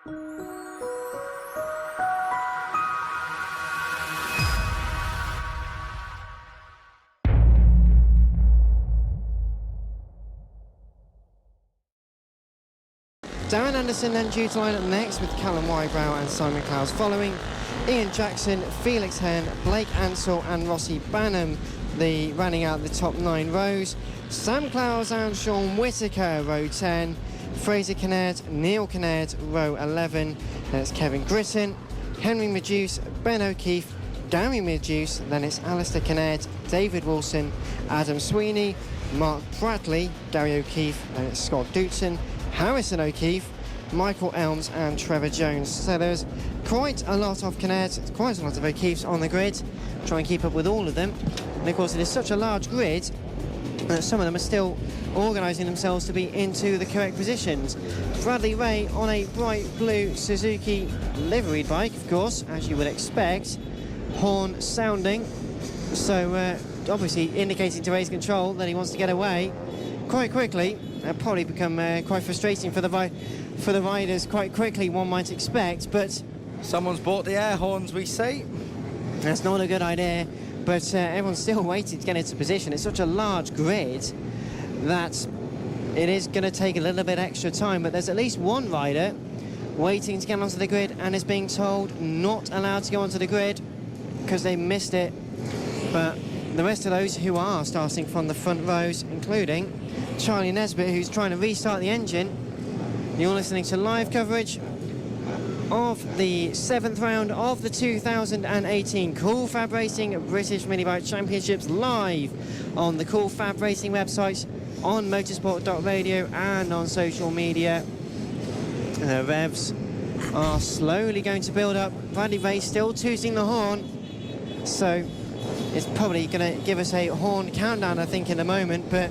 Darren Anderson then due to line up next with Callum Wybrow and Simon Clowes following. Ian Jackson, Felix Hearn, Blake Ansell and Rossi Banham running out the top 9 rows. Sam Clowes and Sean Whittaker, row 10. Fraser Kinnaird, Neil Kinnaird, row 11. That's Kevin Gritton, Henry Maduce, Ben O'Keefe, Gary Maduce. Then it's Alistair Kinnaird, David Wilson, Adam Sweeney, Mark Bradley, Gary O'Keefe. Then it's Scott Dootson, Harrison O'Keefe, Michael Elms and Trevor Jones. So there's quite a lot of Kinnairds, quite a lot of O'Keefes on the grid. Try and keep up with all of them. And of course it is such a large grid that some of them are still organising themselves to be into the correct positions. Bradley Ray on a bright blue Suzuki liveried bike, of course, as you would expect. Horn sounding. So obviously indicating to race control that he wants to get away quite quickly. It'll probably become quite frustrating for the riders quite quickly, one might expect, but someone's bought the air horns, we see. That's not a good idea, but everyone's still waiting to get into position. It's such a large grid that it is going to take a little bit extra time, but there's at least one rider waiting to get onto the grid and is being told not allowed to go onto the grid because they missed it. But the rest of those who are starting from the front rows, including Charlie Nesbitt, who's trying to restart the engine. You're listening to live coverage of the 7th round of the 2018 Cool Fab Racing British Minibike Championships, live on the Cool Fab Racing website, on motorsport.radio and on social media. The revs are slowly going to build up. Bradley Ray still tooting the horn, so it's probably going to give us a horn countdown, I think, in a moment, but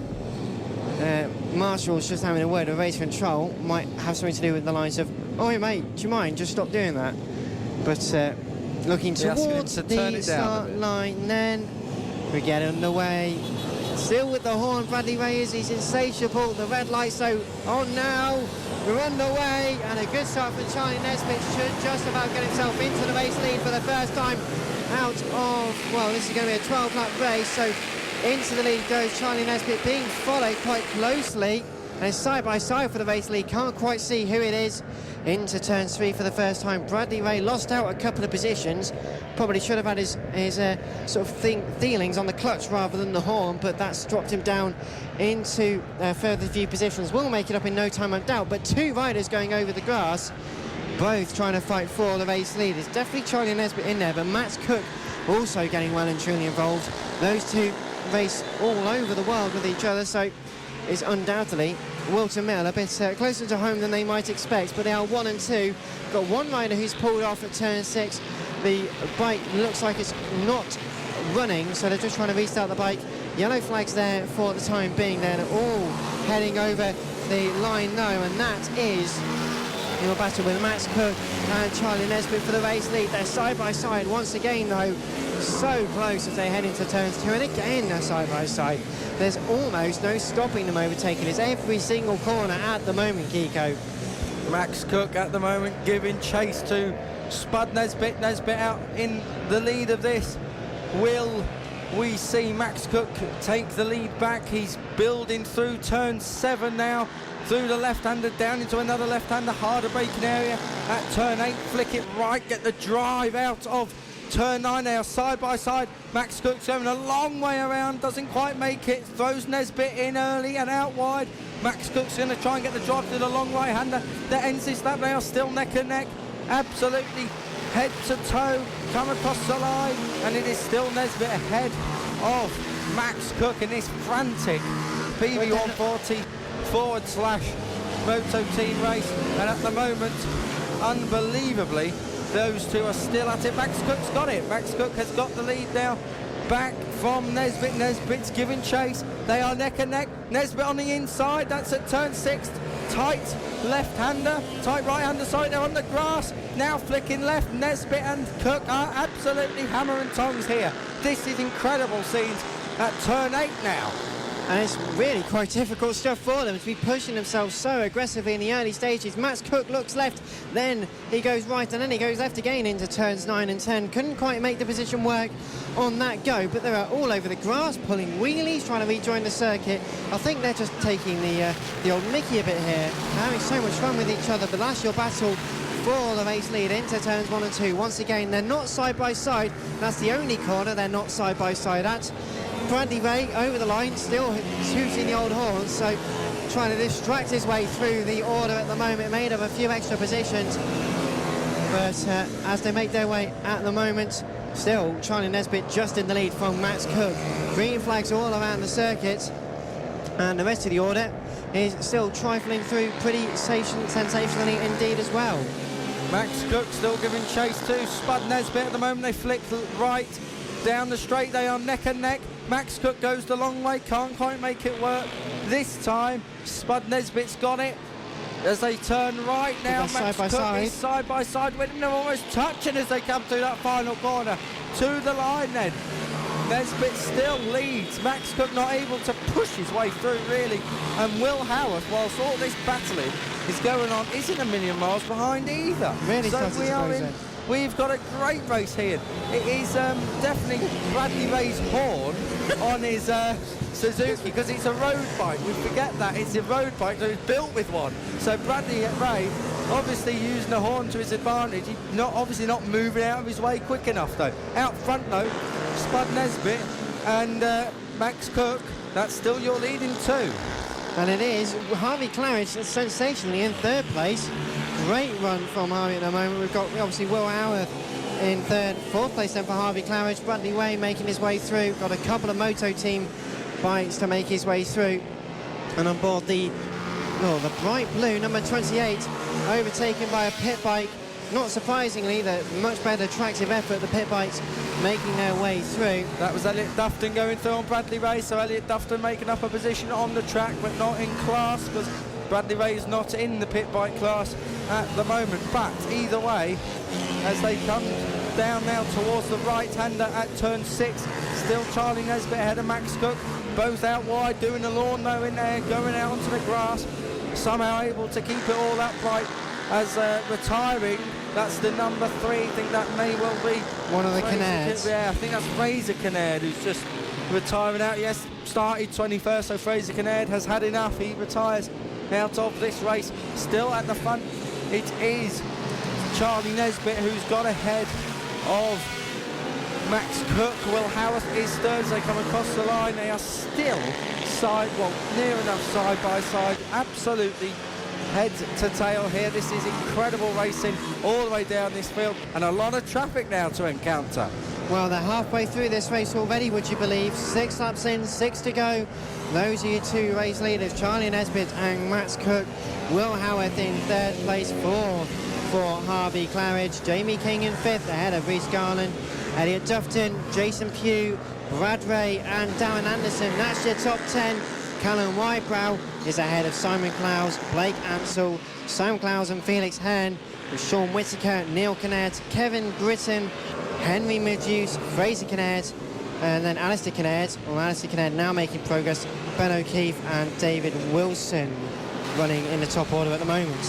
Marshall's just having a word with race control. Might have something to do with the lines of, "Oh, mate, do you mind? Just stop doing that." But looking towards the start line, then we get underway. Still with the horn, Bradley Ray is. He's insatiable. The red lights are on now. We're underway, and a good start for Charlie Nesbitt. Should just about get himself into the race lead for the first time out of, well, this is going to be a 12-lap race, so into the lead goes Charlie Nesbitt, being followed quite closely, and it's side by side for the race lead. Can't quite see who it is. Into turn 3 for the first time. Bradley Ray lost out a couple of positions. Probably should have had his sort of feelings on the clutch rather than the horn, but that's dropped him down into further few positions. We'll make it up in no time, I doubt, but 2 riders going over the grass, both trying to fight for the race lead. It's definitely Charlie Nesbitt in there, but Max Cook also getting well and truly involved. Those 2 race all over the world with each other, so it's undoubtedly Wilton Mill a bit closer to home than they might expect, but they are 1 and 2. Got one rider who's pulled off at turn 6. The bike looks like it's not running, so they're just trying to restart the bike. Yellow flags there for the time being. They're all heading over the line now, and that is your battle with Max Cook and Charlie Nesbitt for the race lead. They're side by side once again, though, so close as they head into turns 2, and again they're side by side. There's almost no stopping them overtaking. It's every single corner at the moment, Kiko. Max Cook at the moment giving chase to Spud Nesbitt. Nesbitt out in the lead of this. Will we see Max Cook take the lead back? He's building through turn 7 now, through the left-hander, down into another left-hander, harder braking area at turn 8, flick it right, get the drive out of turn 9. They are side by side. Max Cook's going a long way around, doesn't quite make it, throws Nesbitt in early and out wide. Max Cook's going to try and get the drive to the long right-hander that ends this lap. They are still neck and neck, absolutely head to toe, come across the line, and it is still Nesbitt ahead of Max Cook in this frantic PV140 /Moto team race. And at the moment, unbelievably, those 2 are still at it. Max Cook's got it. Max Cook has got the lead now back from Nesbitt. Nesbitt's giving chase. They are neck and neck. Nesbitt on the inside. That's at turn 6. Tight left-hander, tight right-hander, sorry, they're on the grass. Now flicking left. Nesbitt and Cook are absolutely hammer and tongs here. This is incredible scenes at turn 8 now. And it's really quite difficult stuff for them to be pushing themselves so aggressively in the early stages. Max Cook looks left, then he goes right, and then he goes left again into turns 9 and 10. Couldn't quite make the position work on that go, but they're all over the grass, pulling wheelies, trying to rejoin the circuit. I think they're just taking the old Mickey a bit here, having so much fun with each other, but that's your battle for the race lead into turns 1 and 2. Once again, they're not side by side. That's the only corner they're not side by side at. Bradley Ray over the line, still shooting the old horn, so trying to distract his way through the order at the moment, made of a few extra positions. But as they make their way at the moment, still Charlie Nesbitt just in the lead from Max Cook. Green flags all around the circuit, and the rest of the order is still trifling through pretty sensationally indeed as well. Max Cook still giving chase to Spud Nesbitt at the moment. They flick right down the straight, they are neck and neck. Max Cook goes the long way, can't quite make it work. This time, Spud Nesbitt's got it. As they turn right now, Max Cook is side by side with them. They're almost touching as they come through that final corner. To the line then. Nesbitt still leads. Max Cook not able to push his way through really. And Will Howarth, whilst all this battling is going on, isn't a million miles behind either. Really, so we've got a great race here. It is definitely Bradley Ray's horn on his Suzuki, because it's a road bike. We forget that it's a road bike, so it's built with one. So Bradley Ray obviously using the horn to his advantage. He's obviously not moving out of his way quick enough though. Out front though, Spud Nesbitt and Max Cook. That's still your leading two. And it is Harvey Claridge sensationally in third place. Great run from Harvey at the moment. We've got obviously Will Howarth in third, fourth place then for Harvey Claridge. Bradley Ray making his way through. Got a couple of Moto team bikes to make his way through. And on board the bright blue number 28, overtaken by a pit bike. Not surprisingly, the much better tractive effort, the pit bikes making their way through. That was Elliot Dufton going through on Bradley Ray, so Elliot Dufton making up a position on the track, but not in class, because Bradley Ray is not in the pit bike class at the moment. But either way, as they come down now towards the right-hander at turn 6, still Charlie Nesbitt ahead of Max Cook, both out wide, doing the lawn though in there, going out onto the grass, somehow able to keep it all upright as retiring. That's the number 3. I think that may well be one of the Kinnairds. Yeah, I think that's Fraser Kinnaird who's just retiring out. Yes, started 21st, so Fraser Kinnaird has had enough. He retires out of this race. Still at the front, it is Charlie Nesbitt who's got ahead of Max Cook. Will Howarth is third as they come across the line. They are still near enough side by side. Absolutely head to tail here. This is incredible racing all the way down this field, and a lot of traffic now to encounter. Well, they're halfway through this race already, would you believe? 6 laps in, 6 to go. Those are your two race leaders, Charlie Nesbitt and Max Cook. Will Howarth in third place, for Harvey Claridge. Jamie King in fifth, ahead of Reece Garland. Elliot Dufton, Jason Pugh, Brad Ray and Darren Anderson. That's your top 10. Callum Wybrow is ahead of Simon Clowes, Blake Ansell, Sam Clowes and Felix Hearn, with Sean Whittaker, Neil Kinnaird, Kevin Britton, Henry Miduse, Fraser Kinnaird, and then Alistair Kinnaird. Well, Alistair Kinnaird now making progress. Ben O'Keefe and David Wilson running in the top order at the moment.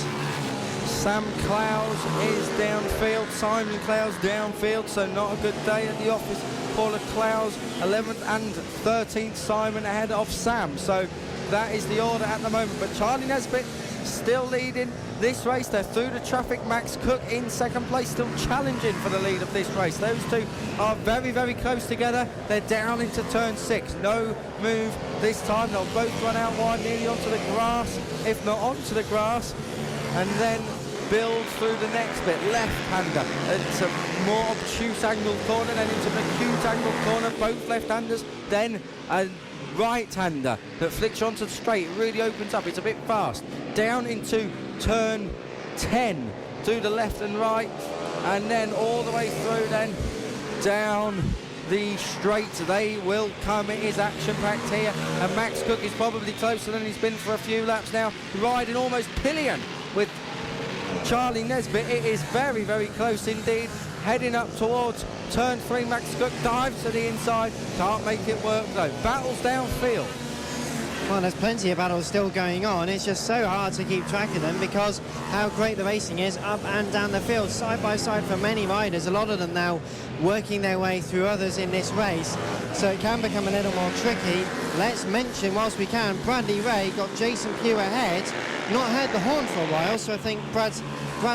Sam Clowes is downfield, Simon Clowes downfield, so not a good day at the office. Paula Clowes 11th and 13th, Simon ahead of Sam. So that is the order at the moment. But Charlie Nesbitt still leading this race. They're through the traffic. Max Cook in second place, still challenging for the lead of this race. Those two are very, very close together. They're down into turn 6. No move this time. They'll both run out wide, nearly onto the grass, if not onto the grass, and then build through the next bit. Left-hander. It's a more obtuse angled corner, then into an acute angled corner, both left-handers, then a right-hander that flicks onto the straight. It really opens up. It's a bit fast. Down into turn 10 to the left and right, and then all the way through, then down the straight they will come. It is action-packed here, and Max Cook is probably closer than he's been for a few laps now, riding almost pillion with Charlie Nesbitt. It is very, very close indeed. Heading up towards turn 3, Max Cook dives to the inside, can't make it work though. Battles downfield Well, there's plenty of battles still going on. It's just so hard to keep track of them because how great the racing is up and down the field, side by side for many riders, a lot of them now working their way through others in this race. So it can become a little more tricky. Let's mention, whilst we can, Bradley Ray got Jason Pugh ahead. Not heard the horn for a while, so I think Brad's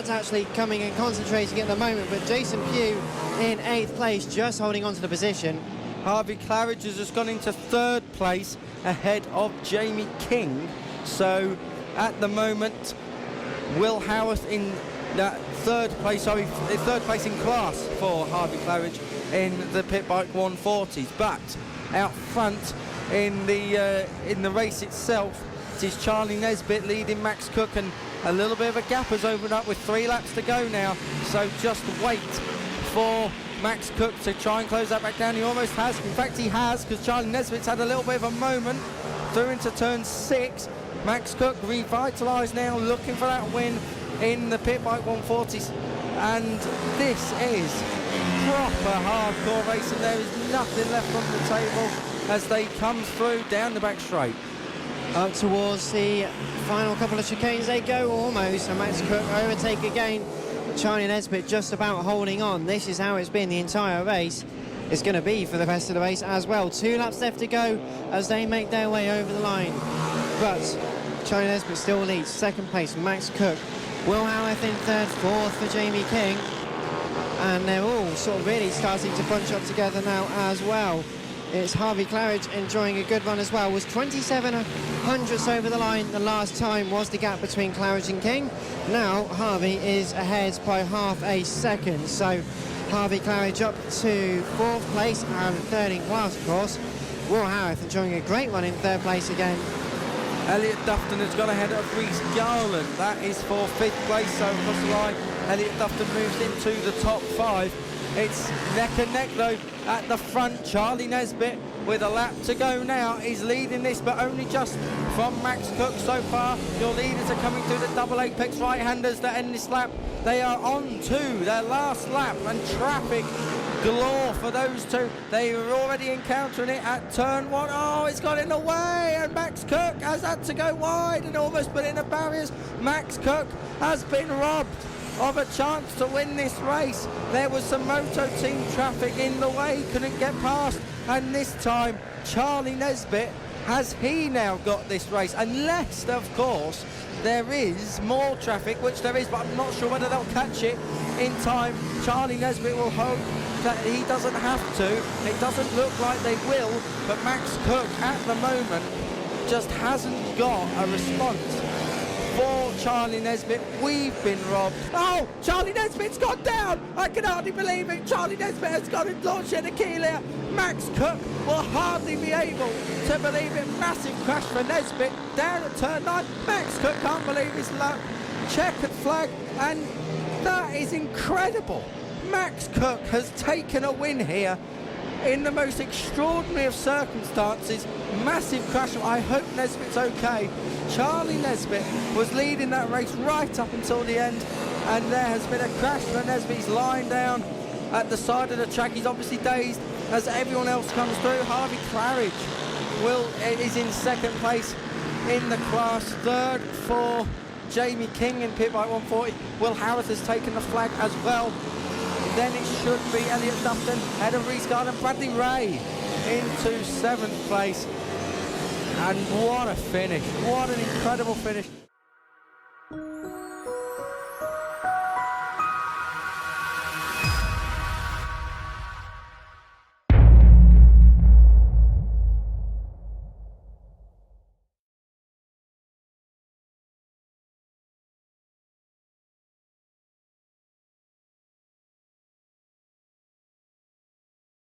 actually coming and concentrating at the moment, but Jason Pugh in 8th place, just holding on to the position. Harvey Claridge has just gone into 3rd place ahead of Jamie King. So at the moment, Will Howarth in that 3rd place, 3rd place in class for Harvey Claridge in the Pitbike 140s. But out front in the race itself, it is Charlie Nesbitt leading Max Cook, and a little bit of a gap has opened up with 3 laps to go now. So just wait for Max Cook to try and close that back down. He almost has. In fact, he has, because Charlie Nesbitt's had a little bit of a moment through into turn 6. Max Cook revitalised now, looking for that win in the Pitbike 140s. And this is proper hardcore racing. There is nothing left on the table as they come through down the back straight. Up towards the final couple of chicanes they go almost, and Max Cook overtake again. Charlie Nesbitt just about holding on. This is how it's been the entire race. It's going to be for the rest of the race as well. 2 laps left to go as they make their way over the line. But Charlie Nesbitt still leads. 2nd place, Max Cook. Will Howarth in 3rd, 4th for Jamie King. And they're all sort of really starting to bunch up together now as well. It's Harvey Claridge enjoying a good run as well. Was 27 hundredths over the line the last time was the gap between Claridge and King. Now Harvey is ahead by half a second. So Harvey Claridge up to 4th place and 3rd in class, of course. Will Howarth enjoying a great run in 3rd place again. Elliot Dufton has got ahead of Reece Garland. That is for 5th place. So across the line, Elliot Dufton moves into the top 5. It's neck and neck though at the front. Charlie Nesbitt with a lap to go now is leading this, but only just from Max Cook so far. Your leaders are coming through the double apex right-handers that end this lap. They are on to their last lap, and traffic galore for those two. They were already encountering it at turn 1. Oh, it's got in the way, and Max Cook has had to go wide and almost put in the barriers. Max Cook has been robbed of a chance to win this race. There was some Moto team traffic in the way, couldn't get past, and this time Charlie Nesbitt, has he now got this race? Unless, of course, there is more traffic, which there is, but I'm not sure whether they'll catch it in time. Charlie Nesbitt will hope that he doesn't have to. It doesn't look like they will, but Max Cook at the moment just hasn't got a response for Charlie Nesbitt. We've been robbed. Oh, Charlie Nesbitt's gone down. I can hardly believe it. Charlie Nesbitt has got to launch in a Keelia. Max Cook will hardly be able to believe it. Massive crash for Nesbitt down at turn 9. Max Cook can't believe his luck. Checkered flag, and that is incredible. Max Cook has taken a win here in the most extraordinary of circumstances. Massive crash. I hope Nesbitt's okay. Charlie Nesbitt was leading that race right up until the end, and there has been a crash for Nesbitt. He's lying down at the side of the track. He's obviously dazed as everyone else comes through. Harvey Claridge is in 2nd place in the class. 3rd for Jamie King in Pitbike 140. Will Howarth has taken the flag as well. Then it should be Elliot Dufton ahead of Reece Garland and Bradley Ray into 7th place. And what a finish. What an incredible finish.